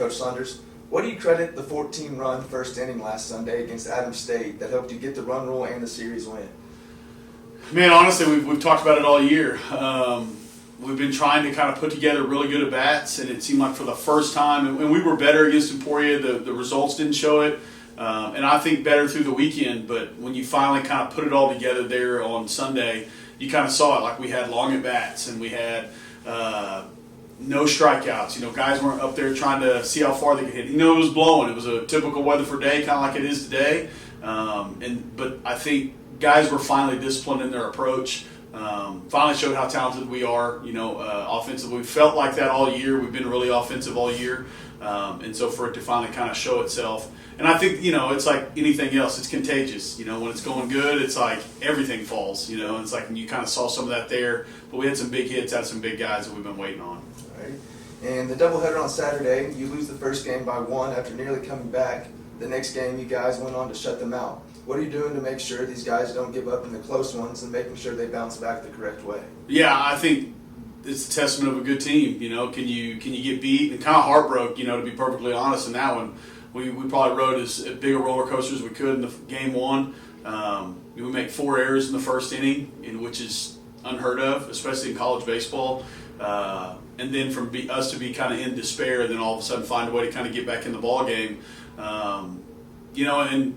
Coach Saunders, what do you credit the 14-run first inning last Sunday against Adams State that helped you get the run rule and the series win? Man, honestly, we've talked about it all year. We've been trying to kind of put together really good at-bats, and it seemed like for the first time, and we were better against Emporia. The results didn't show it, and I think better through the weekend. But when you finally kind of put it all together there on Sunday, you kind of saw it. Like we had long at-bats, and we had no strikeouts. You know, guys weren't up there trying to see how far they could hit. You know, it was blowing. It was a typical Weatherford day, kind of like it is today. But I think guys were finally disciplined in their approach. Finally showed how talented we are, offensively. We felt like that all year. We've been really offensive all year. And so for it to finally kind of show itself. And I think, it's like anything else. It's contagious. When it's going good, it's like everything falls, and it's like you kind of saw some of that there. But we had some big hits out of some big guys that we've been waiting on. All right. And the doubleheader on Saturday, you lose the first game by 1 after nearly coming back. The next game, you guys went on to shut them out. What are you doing to make sure these guys don't give up in the close ones and making sure they bounce back the correct way? Yeah, I think it's a testament of a good team. Can you get beat? And kind of heartbroken, to be perfectly honest, in that one. We probably rode as big a roller coaster as we could in the game one. We make 4 errors in the first inning, which is unheard of, especially in college baseball. And then us to be kind of in despair, and then all of a sudden find a way to kind of get back in the ball game. And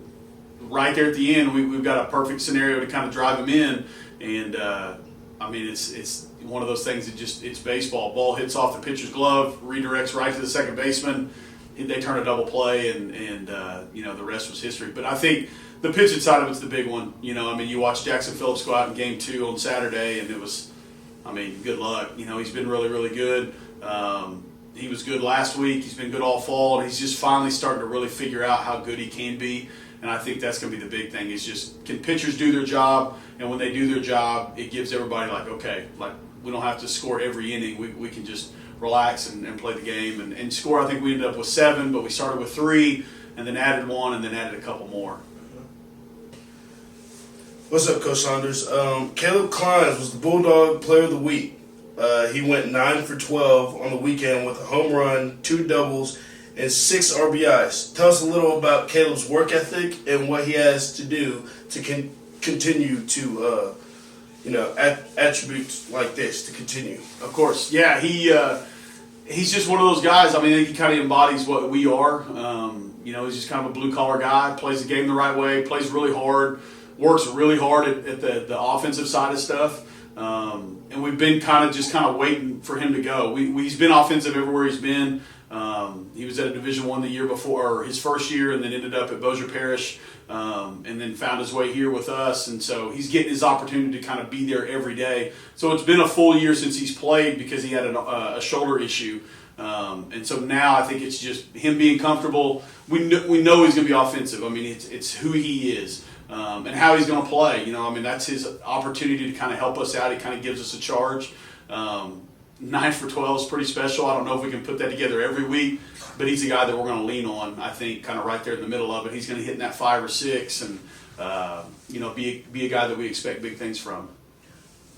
right there at the end, we've got a perfect scenario to kind of drive them in. And, it's one of those things that it's baseball. Ball hits off the pitcher's glove, redirects right to the second baseman. They turn a double play, and the rest was history. But I think the pitching side of it's the big one. You watch Jackson Phillips go out in Game 2 on Saturday, and it was, good luck. He's been really, really good. He was good last week. He's been good all fall, and he's just finally starting to really figure out how good he can be. And I think that's going to be the big thing is just can pitchers do their job, and when they do their job, it gives everybody we don't have to score every inning. We can just relax and play the game and score. I think we ended up with 7, but we started with 3 and then added 1 and then added a couple more. What's up, Coach Saunders? Caleb Kleins was the Bulldog Player of the Week. He went 9 for 12 on the weekend with a home run, 2 doubles, and 6 RBIs. Tell us a little about Caleb's work ethic and what he has to do to continue to, attributes like this to continue. Of course, yeah. He's just one of those guys. He kind of embodies what we are. He's just kind of a blue-collar guy, plays the game the right way, plays really hard, works really hard at the offensive side of stuff. And we've been kind of waiting for him to go. He's been offensive everywhere he's been. He was at a Division I the year before, or his first year, and then ended up at Bossier Parish, and then found his way here with us. And so he's getting his opportunity to kind of be there every day. So it's been a full year since he's played because he had a shoulder issue. And so now I think it's just him being comfortable. We know he's going to be offensive. It's who he is. And how he's going to play. That's his opportunity to kind of help us out. He kind of gives us a charge. 9 for 12 is pretty special. I don't know if we can put that together every week, but he's a guy that we're going to lean on, I think, kind of right there in the middle of it. He's going to hit in that 5 or 6 and, be a guy that we expect big things from.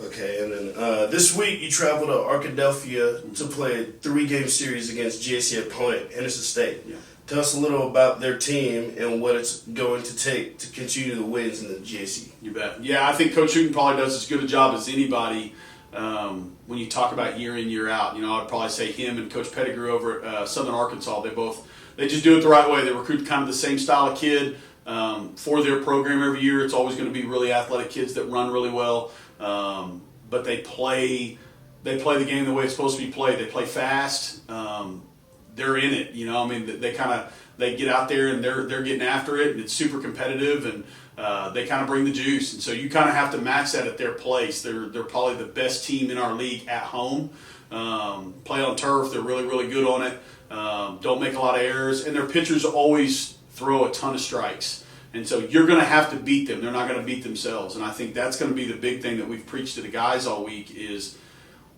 Okay, and then this week you traveled to Arkadelphia to play a 3-game series against GAC opponent, Henderson State. Yeah. Tell us a little about their team and what it's going to take to continue the wins in the GAC. You bet. Yeah, I think Coach Hooten probably does as good a job as anybody when you talk about year in, year out. I'd probably say him and Coach Pettigrew over at Southern Arkansas, they just do it the right way. They recruit kind of the same style of kid for their program every year. It's always going to be really athletic kids that run really well, but they play the game the way it's supposed to be played. They play fast. They're in it, they get out there and they're getting after it, and it's super competitive, and they kind of bring the juice, and so you kind of have to match that at their place. They're probably the best team in our league at home. Play on turf, they're really, really good on it. Don't make a lot of errors, and their pitchers always throw a ton of strikes, and so you're going to have to beat them. They're not going to beat themselves, and I think that's going to be the big thing that we've preached to the guys all week is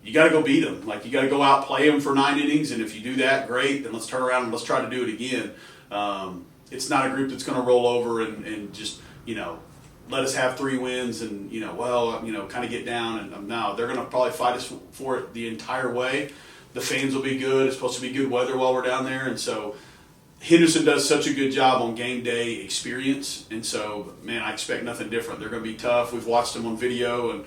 you got to go beat them. You got to go out, play them for 9 innings, and if you do that, great. Then let's turn around and let's try to do it again. It's not a group that's going to roll over and just let us have 3 wins and kind of get down. And no, they're going to probably fight us for it the entire way. The fans will be good. It's supposed to be good weather while we're down there, and so Henderson does such a good job on game day experience, and so, man, I expect nothing different. They're going to be tough. We've watched them on video, and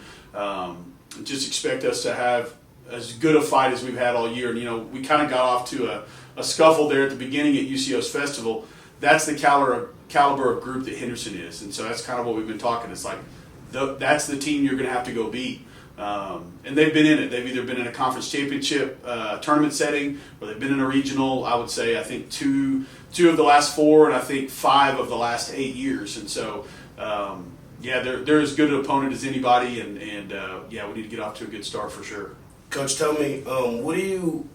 just expect us to have as good a fight as we've had all year. And, we kind of got off to a scuffle there at the beginning at UCO's festival. That's the caliber of group that Henderson is, and so that's kind of what we've been talking. It's like that's the team you're going to have to go beat. And they've been in it. They've either been in a conference championship tournament setting, or they've been in a regional. I would say I think two of the last 4, and I think 5 of the last 8 years. And so, they're as good an opponent as anybody. And we need to get off to a good start for sure. Coach, tell me, what do you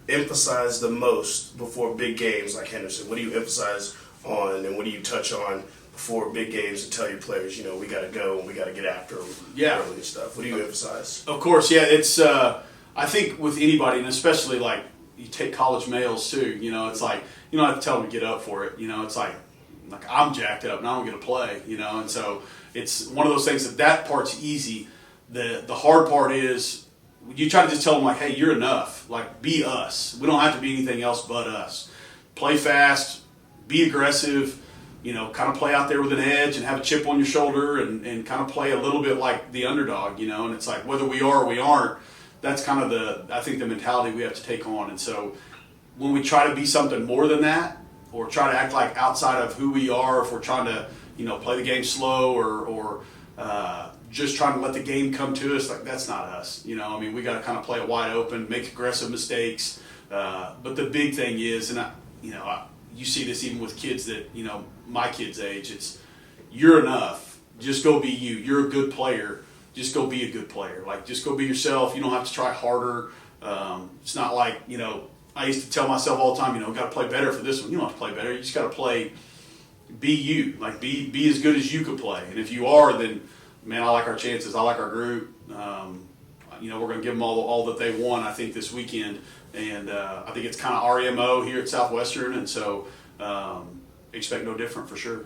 emphasize the most before big games like Henderson? What do you emphasize on, and what do you touch on before big games and tell your players, we got to go and we got to get after them early and stuff? What do you emphasize? Of course, it's I think with anybody, and especially like you take college males too, it's like you don't have to tell them to get up for it. It's like I'm jacked up and I don't get to play, and so it's one of those things that part's easy. The hard part is you try to just tell them like, hey, you're enough. Like, be us. We don't have to be anything else but us. Play fast, be aggressive, kind of play out there with an edge and have a chip on your shoulder and kind of play a little bit like the underdog, and it's like whether we are or we aren't, that's kind of the mentality we have to take on. And so when we try to be something more than that, or try to act like outside of who we are, if we're trying to, play the game slow or just trying to let the game come to us, like that's not us. We got to kind of play it wide open, make aggressive mistakes. But the big thing is, and you see this even with kids that, my kids' age, it's you're enough. Just go be you. You're a good player. Just go be a good player. Like, just go be yourself. You don't have to try harder. It's not like, I used to tell myself all the time, got to play better for this one. You don't have to play better. You just got to be you. Like, be as good as you could play. And if you are, then, man, I like our chances. I like our group. We're going to give them all that they want, I think, this weekend. And I think it's kind of our MO here at Southwestern, and so expect no different for sure.